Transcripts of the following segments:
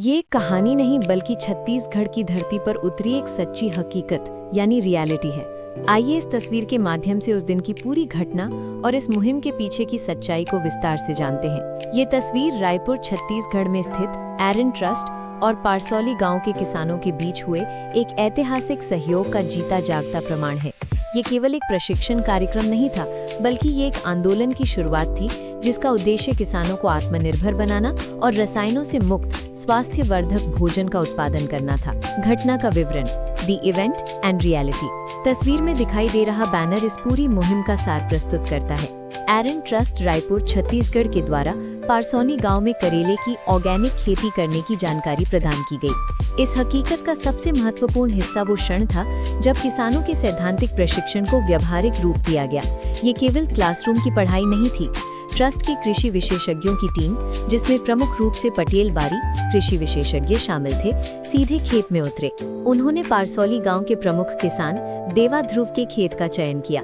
ये एक कहानी नहीं बल्कि छत्तीसगढ़ की धरती पर उतरी एक सच्ची हकीकत यानी रियलिटी है। आइए इस तस्वीर के माध्यम से उस दिन की पूरी घटना और इस मुहिम के पीछे की सच्चाई को विस्तार से जानते हैं। ये तस्वीर रायपुर छत्तीसगढ़ में स्थित एरन ट्रस्ट और पारसौली गांव के किसानों के बीच हुए एक ऐतिहासिक सहयोग का जीता जागता प्रमाण है। ये केवल एक प्रशिक्षण कार्यक्रम नहीं था, बल्कि ये एक आंदोलन की शुरुआत थी जिसका उद्देश्य किसानों को आत्मनिर्भर बनाना और रसायनों से मुक्त स्वास्थ्यवर्धक भोजन का उत्पादन करना था। घटना का विवरण, द इवेंट एंड रियलिटी। तस्वीर में दिखाई दे रहा बैनर इस पूरी मुहिम का सार प्रस्तुत करता है। एरन ट्रस्ट रायपुर छत्तीसगढ़ के द्वारा पारसौनी गांव में करेले की ऑर्गेनिक खेती करने की जानकारी प्रदान की गई। इस हकीकत का सबसे महत्वपूर्ण हिस्सा वो क्षण था जब किसानों के सैद्धांतिक प्रशिक्षण को व्यावहारिक रूप दिया गया। ये केवल क्लासरूम की पढ़ाई नहीं थी। ट्रस्ट की कृषि विशेषज्ञों की टीम, जिसमें प्रमुख रूप से पटेल बारी कृषि विशेषज्ञ शामिल थे, सीधे खेत में उतरे। उन्होंने पारसौली गांव के प्रमुख किसान देवा ध्रुव के खेत का चयन किया।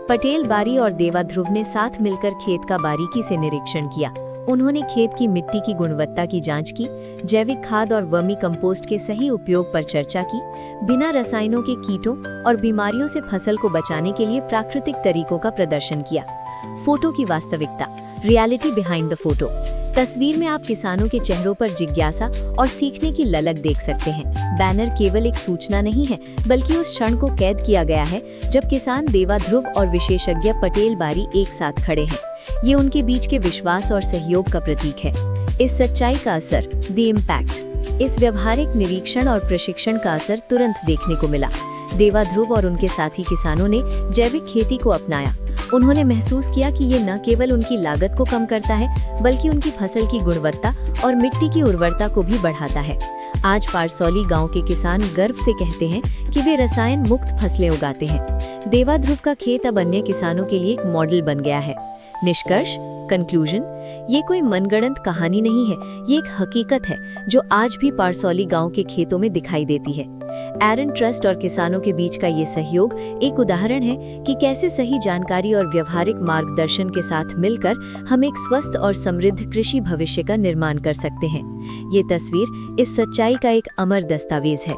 पटेल बारी और देवा ध्रुव ने साथ मिलकर खेत का बारीकी से निरीक्षण किया। उन्होंने खेत की मिट्टी की गुणवत्ता की जांच की, जैविक खाद और वर्मी कंपोस्ट के सही उपयोग पर चर्चा की, बिना रसायनों के कीटों और बीमारियों से फसल को बचाने के लिए प्राकृतिक तरीकों का प्रदर्शन किया। फोटो की वास्तविकता, रियलिटी बिहाइंड द फोटो। तस्वीर में आप किसानों के चेहरों पर जिज्ञासा और सीखने की ललक देख सकते हैं। बैनर केवल एक सूचना नहीं है, बल्कि उस क्षण को कैद किया गया है जब किसान देवा ध्रुव और विशेषज्ञ पटेल बारी एक साथ खड़े हैं। ये उनके बीच के विश्वास और सहयोग का प्रतीक है। इस सच्चाई का असर, द इम्पैक्ट। इस व्यवहारिक निरीक्षण और प्रशिक्षण का असर तुरंत देखने को मिला। देवा ध्रुव और उनके साथी किसानों ने जैविक खेती को अपनाया। उन्होंने महसूस किया कि ये न केवल उनकी लागत को कम करता है, बल्कि उनकी फसल की गुणवत्ता और मिट्टी की उर्वरता को भी बढ़ाता है। आज पारसौली गांव के किसान गर्व से कहते हैं कि वे रसायन मुक्त फसलें उगाते हैं। देवा ध्रुव का खेत अब अन्य किसानों के लिए एक मॉडल बन गया है। निष्कर्ष, कंक्लूजन, ये कोई मनगढ़ंत कहानी नहीं है, ये एक हकीकत है जो आज भी पारसौली गांव के खेतों में दिखाई देती है। एरन ट्रस्ट और किसानों के बीच का ये सहयोग एक उदाहरण है कि कैसे सही जानकारी और व्यवहारिक मार्गदर्शन के साथ मिलकर हम एक स्वस्थ और समृद्ध कृषि भविष्य का निर्माण कर सकते हैं। ये तस्वीर इस सच्चाई का एक अमर दस्तावेज है।